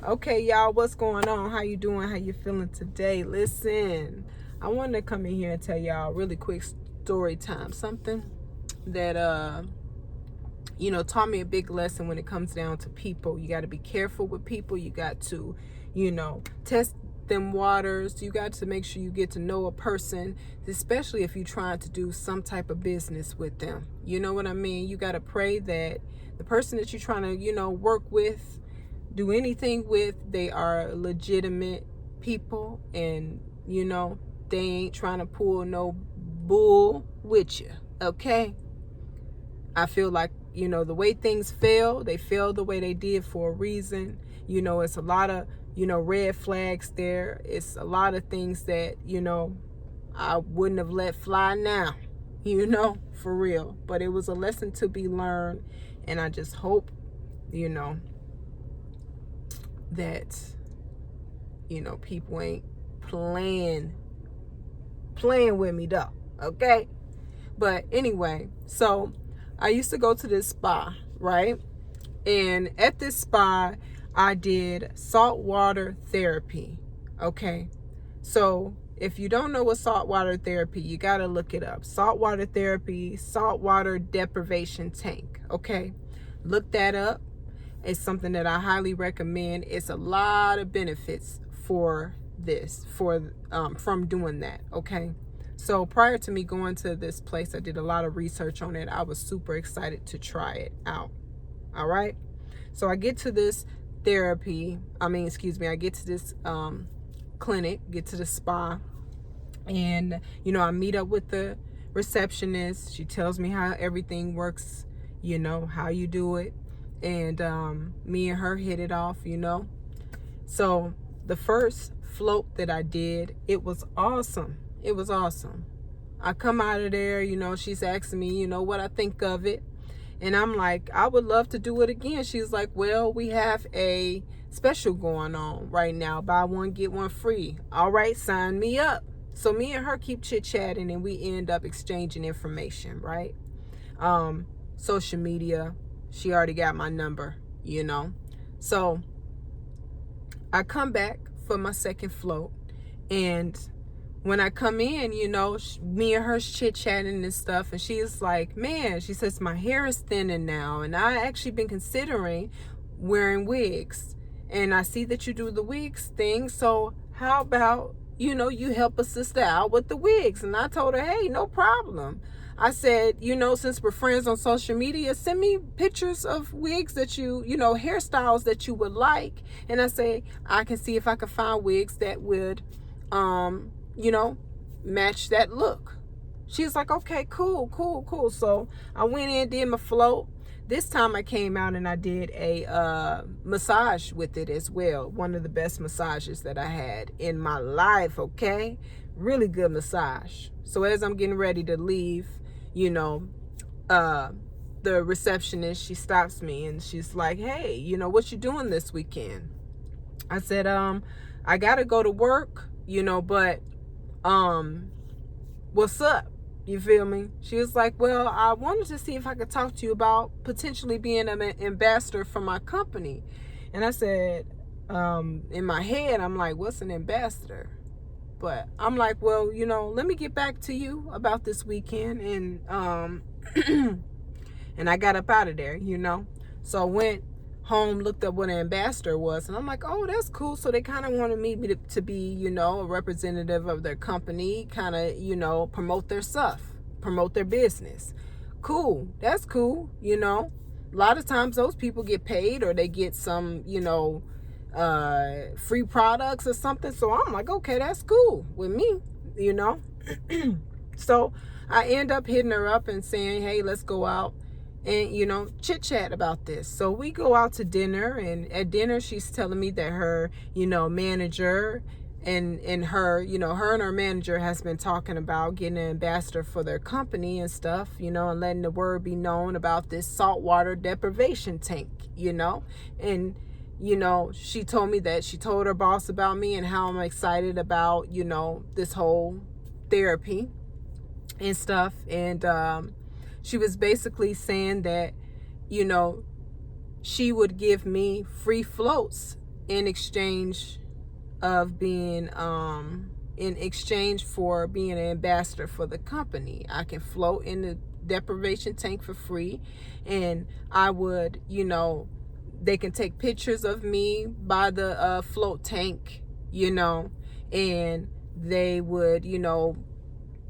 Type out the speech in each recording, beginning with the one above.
Okay, y'all, what's going on? How you doing? How you feeling today? Listen, I wanted to come in here and tell y'all really quick story time. Something that taught me a big lesson when it comes down to people. You got to be careful with people. You got to, test them waters. You got to make sure you get to know a person, especially if you're trying to do some type of business with them. You know what I mean? You got to pray that the person that you're trying to, work with, do anything with, they are legitimate people, and they ain't trying to pull no bull with you. Okay, I feel like the way things fail, they failed the way they did for a reason. It's a lot of red flags there. It's a lot of things that I wouldn't have let fly now, for real. But it was a lesson to be learned, and I just hope that people ain't playing with me though. Okay, but anyway, so I used to go to this spa, right? And at this spa I did saltwater therapy. Okay, so if you don't know what saltwater therapy, you got to look it up. Saltwater therapy, saltwater deprivation tank. Okay, look that up. It's something that I highly recommend. It's a lot of benefits for this, from doing that. Okay, so prior to me going to this place, I did a lot of research on it. I was super excited to try it out. All right, so I get to this I get to this clinic, get to the spa, and I meet up with the receptionist. She tells me how everything works, how you do it, and me and her hit it off. So the first float that I did, it was awesome. I come out of there, she's asking me what I think of it, and I'm like, I would love to do it again. She's like, well, we have a special going on right now, buy one get one free. All right, sign me up. So me and her keep chit-chatting, and we end up exchanging information, right? Social media, she already got my number, so I come back for my second float, and when I come in, me and her chit-chatting and stuff, and she's like, man, she says, my hair is thinning now, and I actually been considering wearing wigs, and I see that you do the wigs thing, so how about you help a sister out with the wigs? And I told her, hey, no problem. I said, since we're friends on social media, send me pictures of wigs that hairstyles that you would like. And I say, I can see if I can find wigs that would, match that look. She's like, okay, cool. So I went in, did my float. This time I came out and I did a massage with it as well. One of the best massages that I had in my life, okay? Really good massage. So as I'm getting ready to leave, the receptionist, she stops me and she's like, hey, what you doing this weekend? I said, I gotta go to work, but what's up? You feel me? She was like, well, I wanted to see if I could talk to you about potentially being an ambassador for my company. And I said, in my head, I'm like, what's an ambassador? But I'm like, well, let me get back to you about this weekend. And and I got up out of there, So I went home, looked up what an ambassador was, and I'm like, oh, that's cool. So they kind of wanted me to be, a representative of their company, kind of, promote their stuff, promote their business. Cool. That's cool. A lot of times those people get paid, or they get some, free products or something. So I'm like, okay, that's cool with me, So I end up hitting her up and saying, hey, let's go out and chit chat about this. So we go out to dinner, and at dinner she's telling me that her manager and her her and her manager has been talking about getting an ambassador for their company and stuff, and letting the word be known about this saltwater deprivation tank, and she told me that she told her boss about me and how I'm excited about this whole therapy and stuff. And she was basically saying that she would give me free floats in exchange of being in exchange for being an ambassador for the company. I can float in the deprivation tank for free, and I would, they can take pictures of me by the float tank, and they would,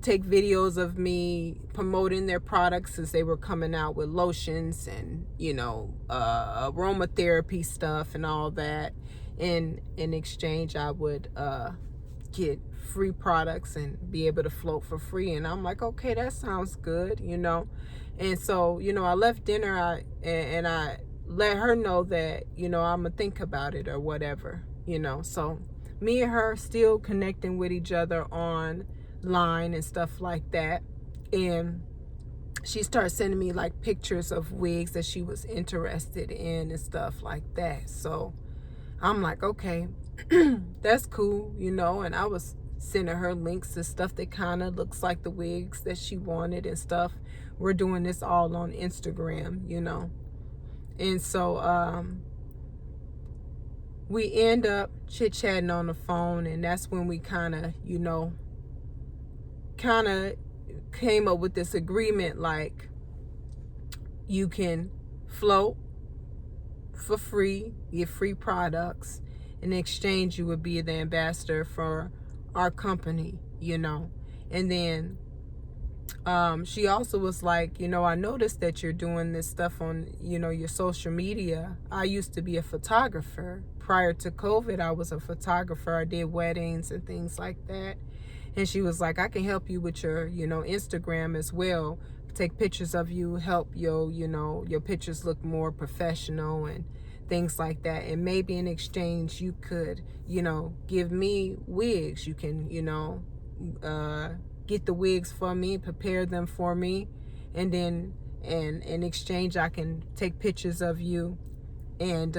take videos of me promoting their products as they were coming out with lotions and, aromatherapy stuff and all that. In exchange, I would get free products and be able to float for free. And I'm like, okay, that sounds good, And so, I left dinner and I let her know that, I'm gonna think about it or whatever, So me and her still connecting with each other online and stuff like that. And she started sending me like pictures of wigs that she was interested in and stuff like that. So I'm like, okay, that's cool, and I was sending her links to stuff that kind of looks like the wigs that she wanted and stuff. We're doing this all on Instagram, And so we end up chit-chatting on the phone, and that's when we kind of came up with this agreement, like, you can float for free, get free products. In exchange, you would be the ambassador for our company, And then she also was like, I noticed that you're doing this stuff on, your social media. I used to be a photographer. Prior to COVID, I was a photographer. I did weddings and things like that. And she was like, I can help you with your, Instagram as well. Take pictures of you, help your pictures look more professional and things like that. And maybe in exchange, you could, give me wigs. You can, get the wigs for me, prepare them for me. And then, and in exchange, I can take pictures of you and,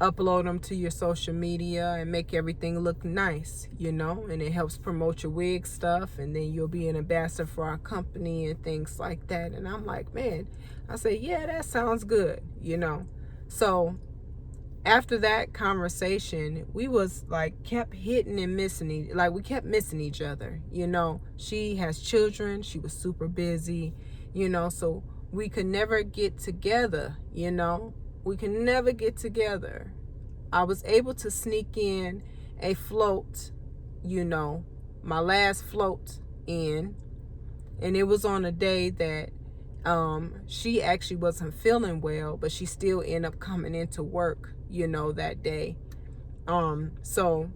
upload them to your social media and make everything look nice, and it helps promote your wig stuff, and then you'll be an ambassador for our company and things like that. And I'm like, man, I say, yeah, that sounds good, So after that conversation, we was like kept hitting and missing, we kept missing each other, She has children, she was super busy, so we could never get together, We can never get together. I was able to sneak in a float, my last float in, and it was on a day that she actually wasn't feeling well, but she still ended up coming into work, that day. So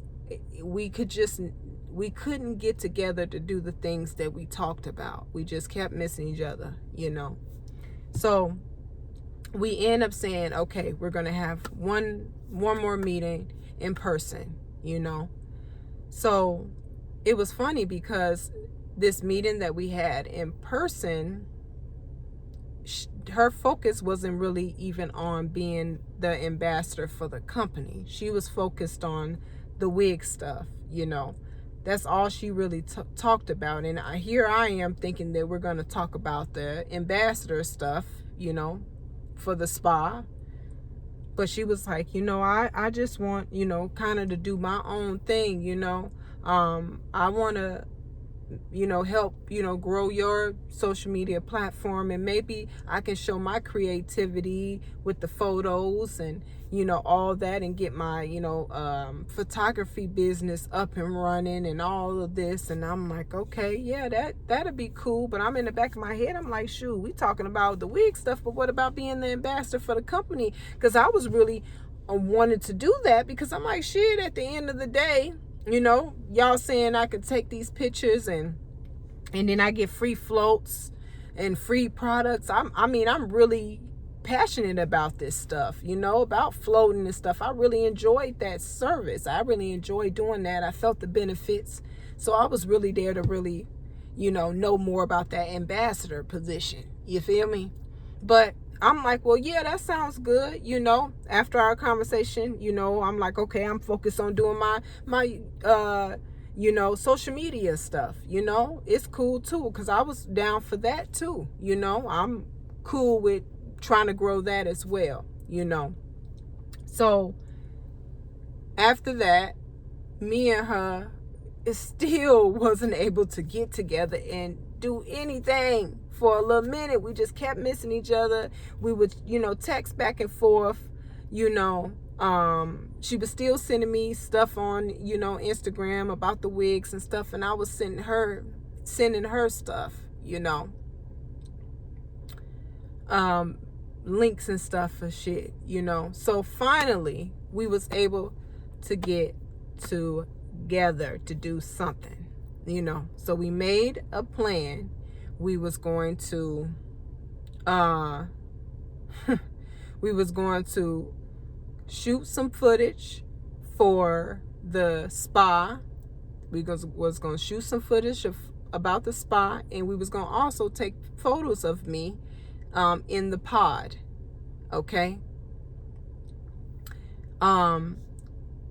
we couldn't get together to do the things that we talked about. We just kept missing each other, So we end up saying, okay, we're going to have one more meeting in person, So it was funny because this meeting that we had in person, her focus wasn't really even on being the ambassador for the company. She was focused on the wig stuff, That's all she really talked about. And here I am thinking that we're going to talk about the ambassador stuff, for the spa. But she was like, I just want, kind of to do my own thing, I want to, help, grow your social media platform, and maybe I can show my creativity with the photos and, all that, and get my, photography business up and running and all of this. And I'm like, okay, yeah, that'd be cool. But I'm in the back of my head, I'm like, shoot, we talking about the wig stuff, but what about being the ambassador for the company? Because I was really wanted to do that, because I'm like, shit, at the end of the day, y'all saying I could take these pictures and then I get free floats and free products. I'm really passionate about this stuff, about floating and stuff. I really enjoyed that service. I really enjoyed doing that. I felt the benefits. So I was really there to really, know more about that ambassador position. You feel me? But I'm like, well, yeah, that sounds good. After our conversation, I'm like, okay, I'm focused on doing my social media stuff. It's cool too, because I was down for that too. I'm cool with trying to grow that as well, So after that, me and her still wasn't able to get together and do anything for a little minute. We just kept missing each other. We would, text back and forth, she was still sending me stuff on, Instagram about the wigs and stuff, and I was sending her stuff, links and stuff for shit, So finally, we was able to get together to do something, So we made a plan. We was going to, shoot some footage for the spa. We was going to shoot some footage about the spa, and we was going to also take photos of me in the pod. Okay. And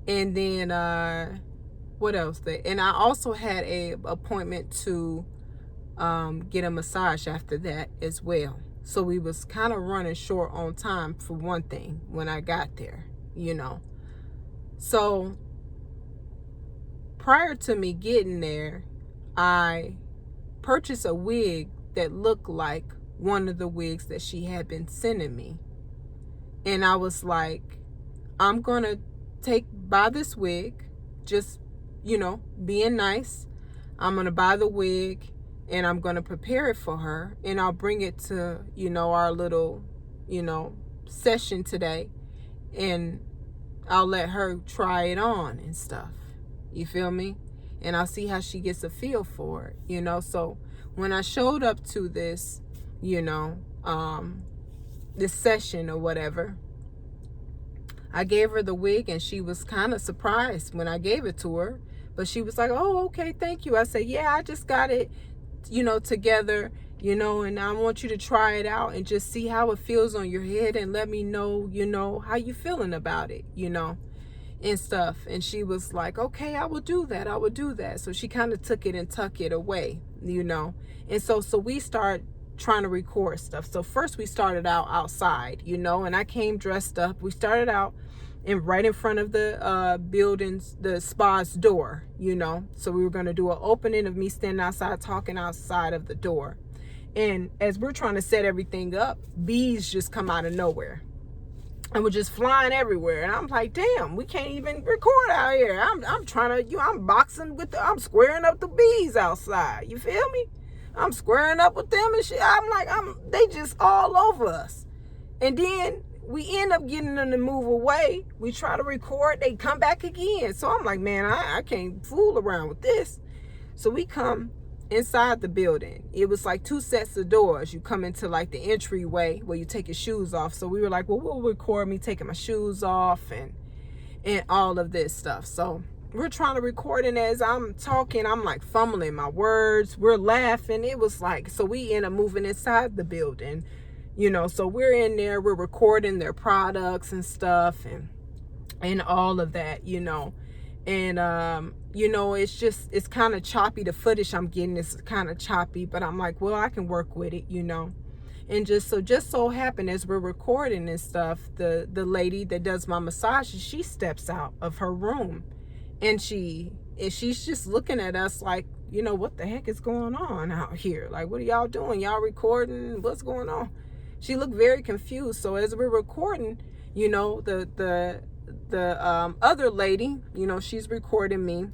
then what else? And I also had a appointment to get a massage after that as well. So we was kind of running short on time for one thing when I got there, So prior to me getting there, I purchased a wig that looked like one of the wigs that she had been sending me. And I was like, I'm going to buy this wig, just, being nice. I'm going to buy the wig, and I'm going to prepare it for her, and I'll bring it to, our little, session today, and I'll let her try it on and stuff. You feel me? And I'll see how she gets a feel for it, So when I showed up to this, this session or whatever, I gave her the wig, and she was kind of surprised when I gave it to her, but she was like, oh, okay, thank you. I said, yeah, I just got it, together, and I want you to try it out and just see how it feels on your head, and let me know, how you feeling about it, and stuff. And she was like, okay, I will do that. So she kind of took it and tucked it away, and so we start trying to record stuff. So first we started out outside, and I came dressed up. We started out right in front of the building's, the spa's door, So we were going to do an opening of me standing outside talking outside of the door. And as we're trying to set everything up, bees just come out of nowhere and we're just flying everywhere. And I'm like, damn, we can't even record out here. I'm trying to, I'm boxing I'm squaring up the bees outside. You feel me? I'm squaring up with them and shit. I'm like, they just all over us. And then we end up getting them to move away. We try to record, they come back again. So I'm like, man, I can't fool around with this. So we come inside the building. It was like 2 sets of doors. You come into like the entryway where you take your shoes off. So we were like, well, we'll record me taking my shoes off and all of this stuff. So we're trying to record, and as I'm talking, I'm like fumbling my words. We're laughing. It was like, so we end up moving inside the building, so we're in there, we're recording their products and stuff and all of that, and it's kind of choppy. The footage I'm getting is kind of choppy, but I'm like, well, I can work with it, and just so happened as we're recording and stuff, the lady that does my massages, she steps out of her room, and she's just looking at us like, what the heck is going on out here? Like, what are y'all doing? Y'all recording? What's going on? She looked very confused. So as we're recording, the other lady, she's recording me.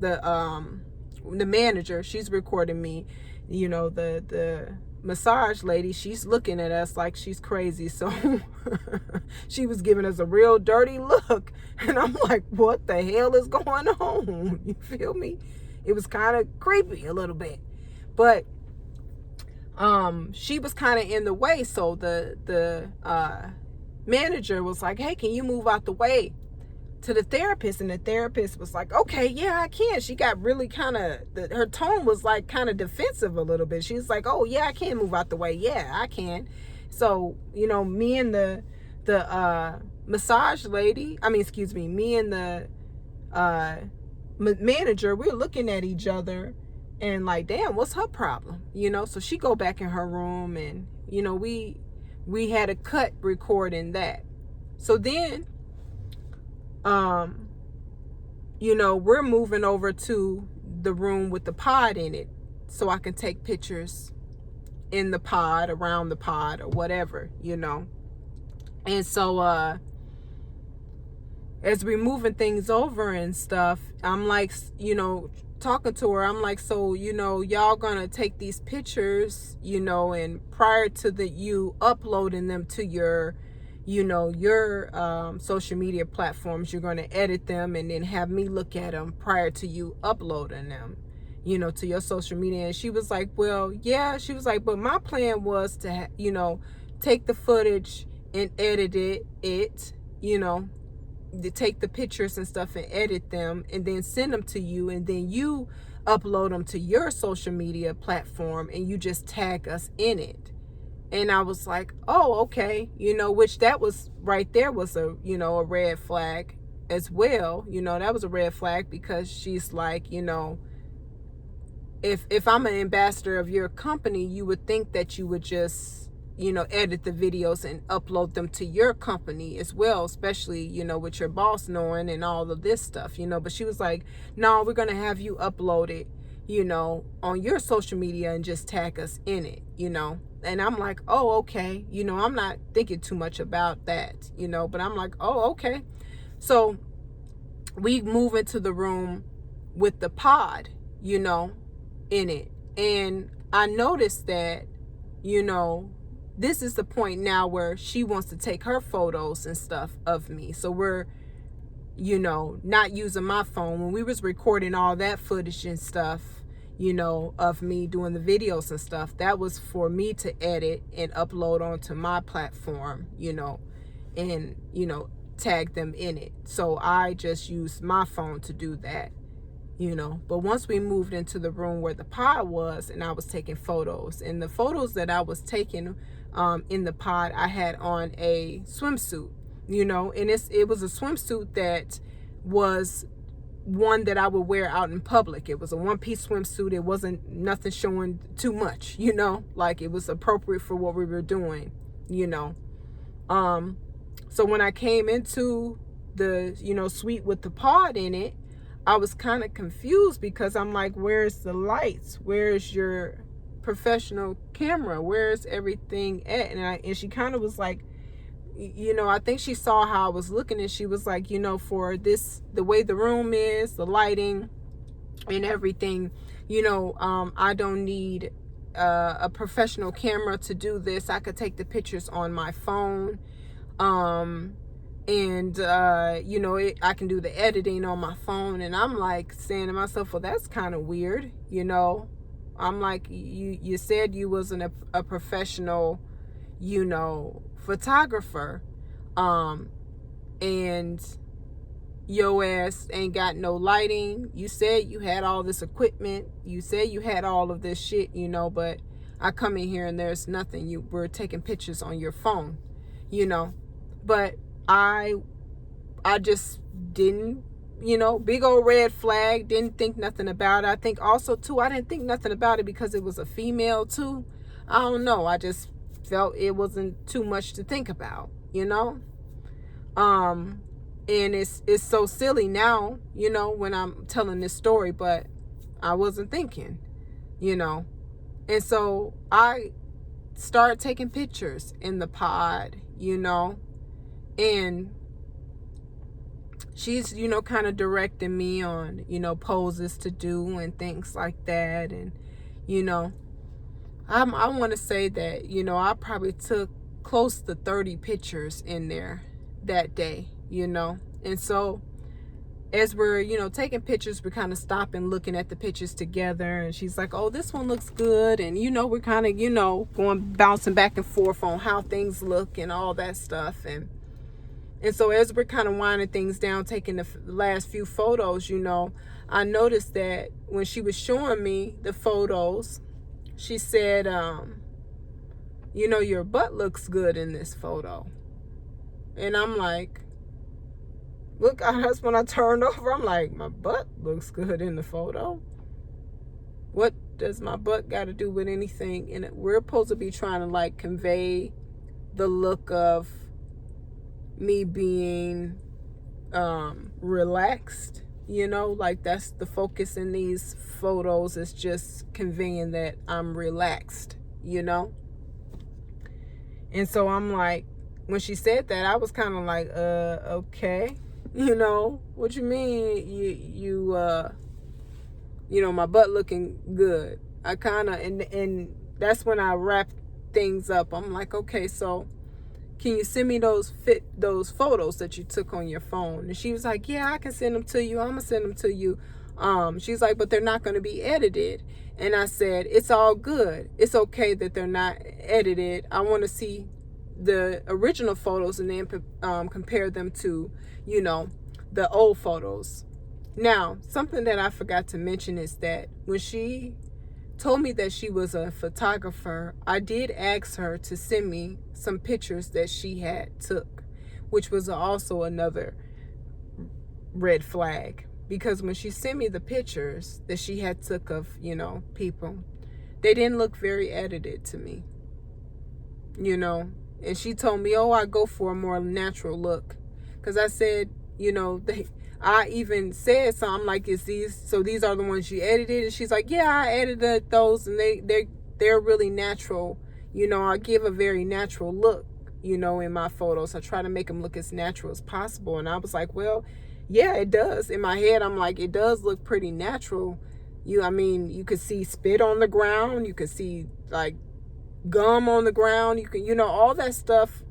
The manager, she's recording me. The massage lady, she's looking at us like she's crazy. So she was giving us a real dirty look, and I'm like, what the hell is going on? You feel me? It was kind of creepy a little bit, but she was kind of in the way. So the manager was like, hey, can you move out the way to the therapist? And the therapist was like, okay, yeah, I can. She got really kind of, her tone was like kind of defensive a little bit. She was like, oh yeah, I can move out the way. Yeah, I can. So, me and the massage lady, me and the manager, we're looking at each other and like, damn, what's her problem? So she go back in her room, and we we had a cut recording that. So then, we're moving over to the room with the pod in it so I can take pictures in the pod, around the pod, or whatever, And so, as we're moving things over and stuff, I'm like, talking to her, I'm like, so, y'all gonna take these pictures, and prior to you uploading them to your social media platforms, you're going to edit them and then have me look at them prior to you uploading them, to your social media. And she was like, well, yeah, she was like, but my plan was to, take the footage and edit it, to take the pictures and stuff and edit them and then send them to you. And then you upload them to your social media platform and you just tag us in it. And I was like, oh, okay, which that was right there was a red flag as well. That was a red flag because she's like, if I'm an ambassador of your company, you would think that you would just, edit the videos and upload them to your company as well, especially, with your boss knowing and all of this stuff, but she was like, no, we're going to have you upload it, on your social media and just tag us in it, And I'm like, oh, okay. I'm not thinking too much about that, but I'm like, oh, okay. So we move into the room with the pod, in it. And I noticed that, this is the point now where she wants to take her photos and stuff of me. So we're, not using my phone. When we was recording all that footage and stuff, of me doing the videos and stuff, that was for me to edit and upload onto my platform, and, tag them in it. So I just used my phone to do that, But once we moved into the room where the pod was and I was taking photos, and the photos that I was taking in the pod, I had on a swimsuit, and it was a swimsuit that was one that I would wear out in public. It was a one-piece swimsuit. It wasn't nothing showing too much, like it was appropriate for what we were doing, So when I came into the, suite with the pod in it, I was kind of confused because I'm like, where's the lights? Where's your professional camera? Where's everything at? And she kind of was like, I think she saw how I was looking, and she was like, for this, the way the room is, the lighting and everything, I don't need a professional camera to do this. I could take the pictures on my phone. I can do the editing on my phone. And I'm like saying to myself, well, that's kind of weird. I'm like, you said you wasn't a professional, photographer, and your ass ain't got no lighting. You said you had all this equipment. You said you had all of this shit, but I come in here and there's nothing. You were taking pictures on your phone, but I just didn't, big old red flag, didn't think nothing about it. I think also too, I didn't think nothing about it because it was a female too. I don't know. I just felt it wasn't too much to think about, and it's so silly now, when I'm telling this story, but I wasn't thinking, and so I started taking pictures in the pod, and she's, kind of directing me on, poses to do and things like that. And, I want to say that, I probably took close to 30 pictures in there that day, and so as we're, taking pictures, we're kind of stopping, looking at the pictures together, and she's like, oh, this one looks good. And, we're kind of, going, bouncing back and forth on how things look and all that stuff. And so as we're kind of winding things down, taking the last few photos, I noticed that when she was showing me the photos, she said, your butt looks good in this photo. And I'm like, look, that's when I turned over. I'm like, my butt looks good in the photo. What does my butt got to do with anything? And we're supposed to be trying to convey the look of me being relaxed, like that's the focus in these photos, is just conveying that I'm relaxed. And so I'm like, when she said that, I was kind of like, okay, what you mean my butt looking good? I kind of, and that's when I wrapped things up. I'm like, okay, so can you send me those photos that you took on your phone? And she was like, yeah, I can send them to you. I'm gonna send them to you. She's like, but they're not going to be edited. And I said, it's all good. It's okay that they're not edited. I want to see the original photos and then compare them to, the old photos. Now, something that I forgot to mention is that when she told me that she was a photographer, I did ask her to send me some pictures that she had took, which was also another red flag. Because when she sent me the pictures that she had took of, people, they didn't look very edited to me, And she told me, I go for a more natural look. Because I said, I even said something like, these are the ones you edited? And she's like, yeah, I edited those, and they're really natural. I give a very natural look, in my photos. I try to make them look as natural as possible. And I was like, well, yeah, it does. In my head, I'm like, it does look pretty natural. You could see spit on the ground. You could see like gum on the ground. You can, all that stuff